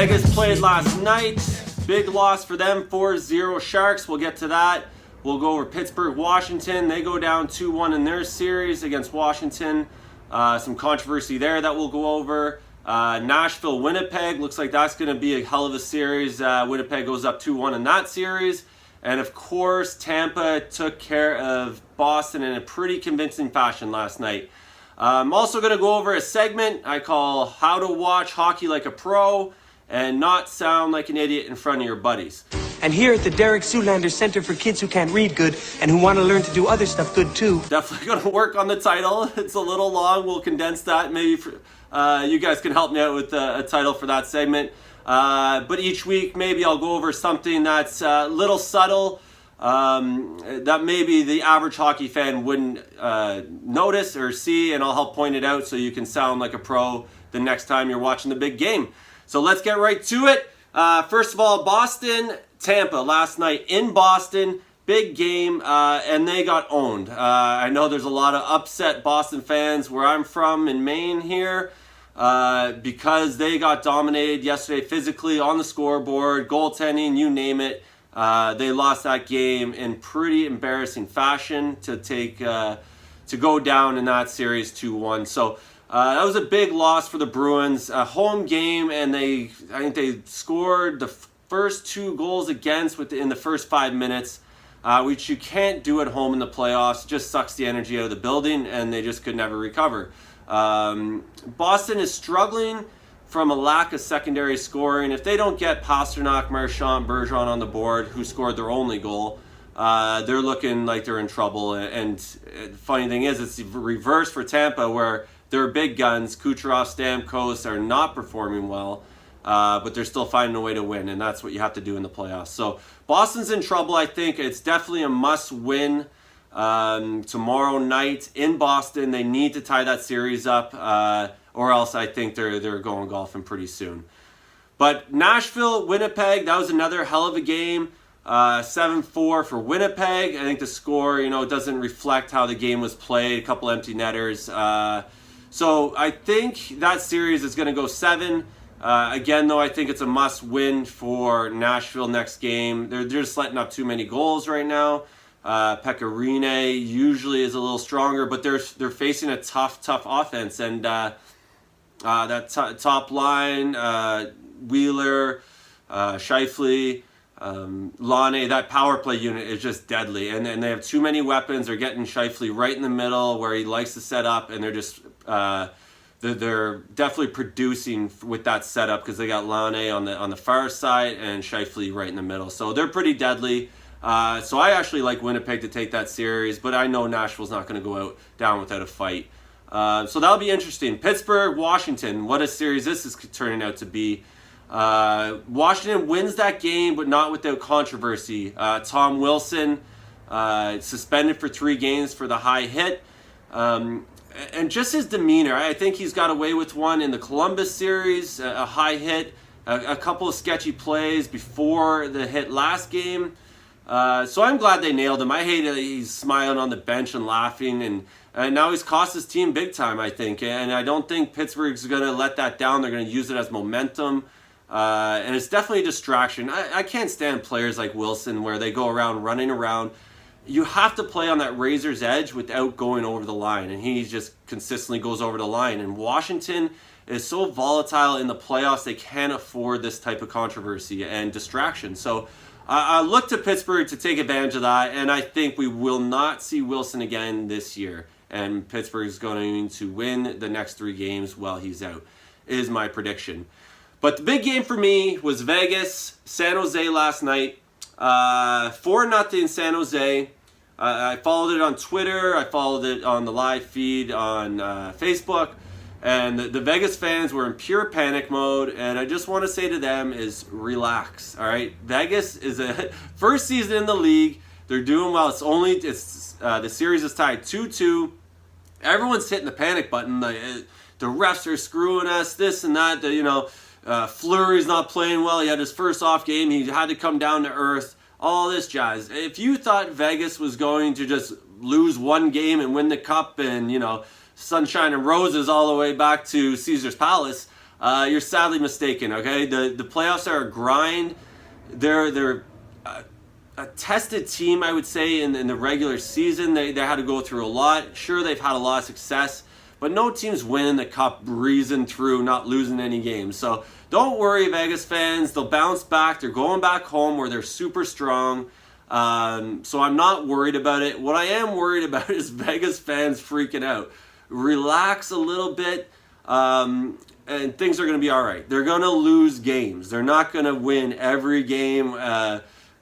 Vegas played last night. Big loss for them, 4-0 Sharks. We'll get to that. We'll go over Pittsburgh, Washington. They go down 2-1 in their series against Washington. Some controversy there that we'll go over. Nashville, Winnipeg. Looks like that's going to be a hell of a series. Winnipeg goes up 2-1 in that series. And of course, Tampa took care of Boston in a pretty convincing fashion last night. I'm also going to go over a segment I call How to Watch Hockey Like a Pro and Not Sound Like an Idiot in Front of Your Buddies. And here at the Derek Zoolander Center for Kids Who Can't Read Good and who want to learn to do other stuff good too. Definitely going to work on the title. It's a little long. We'll condense that. Maybe you guys can help me out with a title for that segment. But each week, maybe I'll go over something that's a little subtle that maybe the average hockey fan wouldn't notice or see, and I'll help point it out so you can sound like a pro the next time you're watching the big game. So let's get right to it. First of all, Boston, Tampa last night in Boston. Big game, and they got owned. I know there's a lot of upset Boston fans where I'm from in Maine here because they got dominated yesterday physically on the scoreboard, goaltending, you name it. They lost that game in pretty embarrassing fashion to go down in that series 2-1. So that was a big loss for the Bruins. A home game, and I think they scored the first 2 goals against in the first 5 minutes, which you can't do at home in the playoffs. It just sucks the energy out of the building, and they just could never recover. Boston is struggling from a lack of secondary scoring. If they don't get Pastrnak, Marchand, Bergeron on the board, who scored their only goal, they're looking like they're in trouble. And the funny thing is, it's the reverse for Tampa, where their big guns, Kucherov, Stamkos, are not performing well, but they're still finding a way to win, and that's what you have to do in the playoffs. So Boston's in trouble, I think. It's definitely a must-win tomorrow night in Boston. They need to tie that series up, or else I think they're going golfing pretty soon. But Nashville, Winnipeg, that was another hell of a game. 7-4 for Winnipeg. I think the score, doesn't reflect how the game was played. A couple empty netters. So I think that series is going to go 7. Again, though, I think it's a must-win for Nashville next game. They're just letting up too many goals right now. Pecorine usually is a little stronger, but they're facing a tough offense, and that top line, Wheeler, Scheifele, Laine, that power play unit is just deadly, and they have too many weapons. They're getting Scheifele right in the middle where he likes to set up, and they're just they're definitely producing with that setup because they got Laine on the far side and Scheifele right in the middle, so they're pretty deadly. So I actually like Winnipeg to take that series, but I know Nashville's not going to go down without a fight. So that'll be interesting. Pittsburgh, Washington, what a series this is turning out to be. Washington wins that game, but not without controversy. Tom Wilson suspended for 3 games for the high hit. And just his demeanor, I think he's got away with one in the Columbus series, a high hit, a couple of sketchy plays before the hit last game. So I'm glad they nailed him. I hate that he's smiling on the bench and laughing, and now he's cost his team big time, I think. And I don't think Pittsburgh's going to let that down. They're going to use it as momentum. And it's definitely a distraction. I can't stand players like Wilson where they go around running around. You have to play on that razor's edge without going over the line, and he just consistently goes over the line. And Washington is so volatile in the playoffs, they can't afford this type of controversy and distraction. So I look to Pittsburgh to take advantage of that, and I think we will not see Wilson again this year. And Pittsburgh is going to win the next 3 games while he's out, is my prediction. But the big game for me was Vegas, San Jose last night. 4-0 San Jose. I followed it on Twitter. I followed it on the live feed on Facebook. And the Vegas fans were in pure panic mode. And I just want to say to them is relax. All right. Vegas is a first season in the league. They're doing well. The series is tied 2-2. Everyone's hitting the panic button. The refs are screwing us, this and that. Fleury's not playing well. He had his first off game. He had to come down to earth. All this jazz. If you thought Vegas was going to just lose one game and win the cup and, sunshine and roses all the way back to Caesar's Palace, you're sadly mistaken. Okay, the playoffs are a grind. They're a tested team, I would say, in the regular season. They had to go through a lot. Sure, they've had a lot of success, but no team's winning the cup breezing through, not losing any games. So don't worry, Vegas fans. They'll bounce back. They're going back home where they're super strong. So I'm not worried about it. What I am worried about is Vegas fans freaking out. Relax a little bit, and things are going to be all right. They're going to lose games. They're not going to win every game.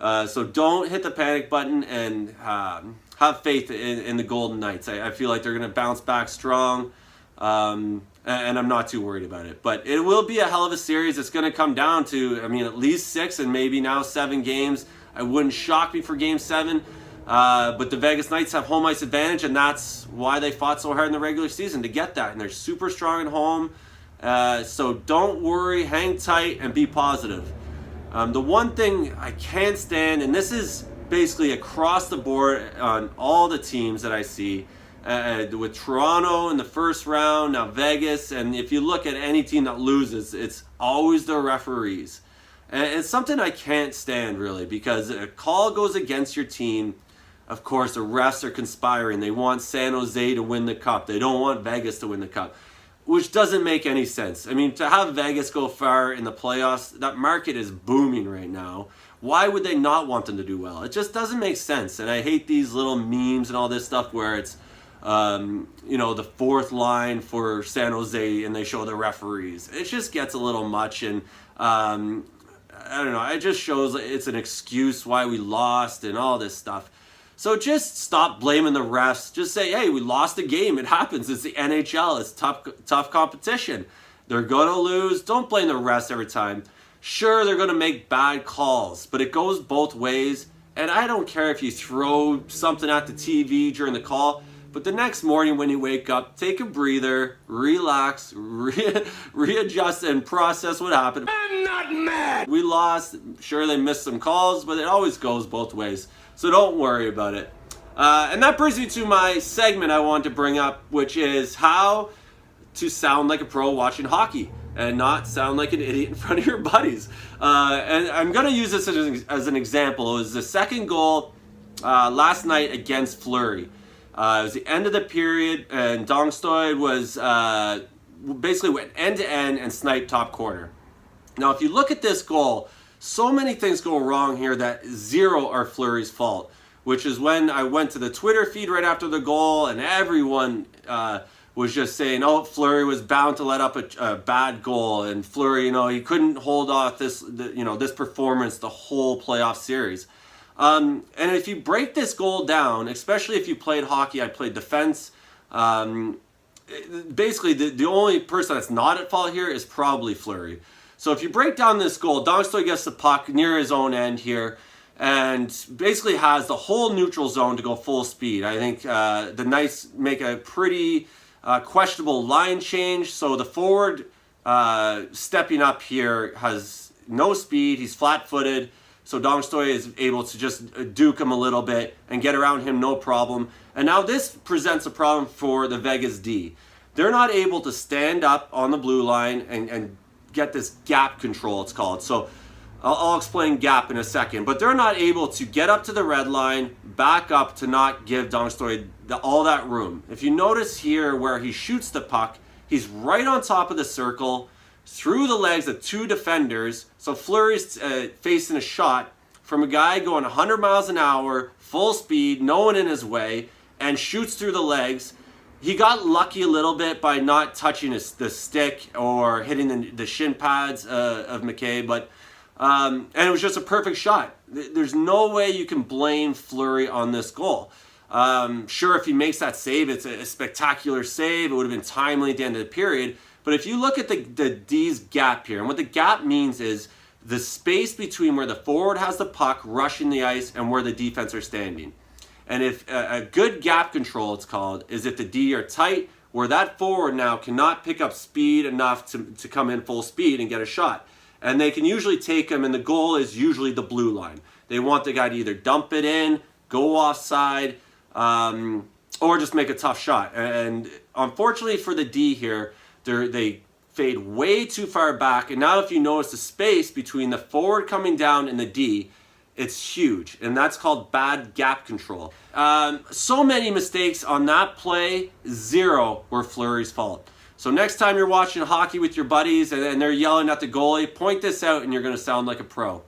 So don't hit the panic button, and have faith in the Golden Knights. I feel like they're going to bounce back strong, and I'm not too worried about it. But it will be a hell of a series. It's going to come down to, at least 6 and maybe now 7 games. I wouldn't shock me for Game 7. But the Vegas Knights have home ice advantage, and that's why they fought so hard in the regular season to get that. And they're super strong at home. So don't worry, hang tight, and be positive. The one thing I can't stand, and this is basically across the board on all the teams that I see, with Toronto in the first round, now Vegas, and if you look at any team that loses, it's always the referees. And it's something I can't stand, really, because a call goes against your team. Of course, the refs are conspiring. They want San Jose to win the cup. They don't want Vegas to win the cup, which doesn't make any sense. To have Vegas go far in the playoffs, that market is booming right now. Why would they not want them to do well? It just doesn't make sense. And I hate these little memes and all this stuff where it's, the fourth line for San Jose and they show the referees. It just gets a little much, and I don't know. It just shows it's an excuse why we lost and all this stuff. So just stop blaming the refs. Just say, hey, we lost a game. It happens. It's the NHL. It's tough competition. They're going to lose. Don't blame the refs every time. Sure, they're going to make bad calls, but it goes both ways. And I don't care if you throw something at the TV during the call, but the next morning when you wake up, take a breather, relax, readjust, and process what happened. I'm not mad! We lost. Sure, they missed some calls, but it always goes both ways. So don't worry about it. And that brings me to my segment I wanted to bring up, which is how to sound like a pro watching hockey and not sound like an idiot in front of your buddies. And I'm going to use this as an example. It was the second goal last night against Fleury. It was the end of the period, and Dongstoy was basically went end-to-end and sniped top corner. Now, if you look at this goal, so many things go wrong here that zero are Fleury's fault, which is when I went to the Twitter feed right after the goal, and everyone was just saying, oh, Fleury was bound to let up a bad goal, and Fleury, he couldn't hold off this performance the whole playoff series. And if you break this goal down, especially if you played hockey, I played defense, basically the only person that's not at fault here is probably Fleury. So if you break down this goal, Dongstoy gets the puck near his own end here and basically has the whole neutral zone to go full speed. I think the Knights make a pretty questionable line change. So the forward stepping up here has no speed. He's flat-footed. So Dongstoy is able to just duke him a little bit and get around him no problem. And now this presents a problem for the Vegas D. They're not able to stand up on the blue line and get this gap control, it's called. So I'll explain gap in a second. But they're not able to get up to the red line, back up to not give Dongstoy all that room. If you notice here where he shoots the puck, he's right on top of the circle, through the legs of 2 defenders. So Fleury's facing a shot from a guy going 100 miles an hour, full speed, no one in his way, and shoots through the legs. He got lucky a little bit by not touching the stick or hitting the shin pads of McKay, but and it was just a perfect shot. There's no way you can blame Fleury on this goal. Sure, if he makes that save, it's a spectacular save. It would have been timely at the end of the period. But if you look at the D's gap here, and what the gap means is the space between where the forward has the puck rushing the ice and where the defense are standing. And if a good gap control, it's called, is if the D are tight, where that forward now cannot pick up speed enough to come in full speed and get a shot. And they can usually take them, and the goal is usually the blue line. They want the guy to either dump it in, go offside, or just make a tough shot. And unfortunately for the D here, they fade way too far back. And now if you notice the space between the forward coming down and the D, it's huge. And that's called bad gap control. So many mistakes on that play, 0 were Fleury's fault. So next time you're watching hockey with your buddies and they're yelling at the goalie, point this out and you're going to sound like a pro.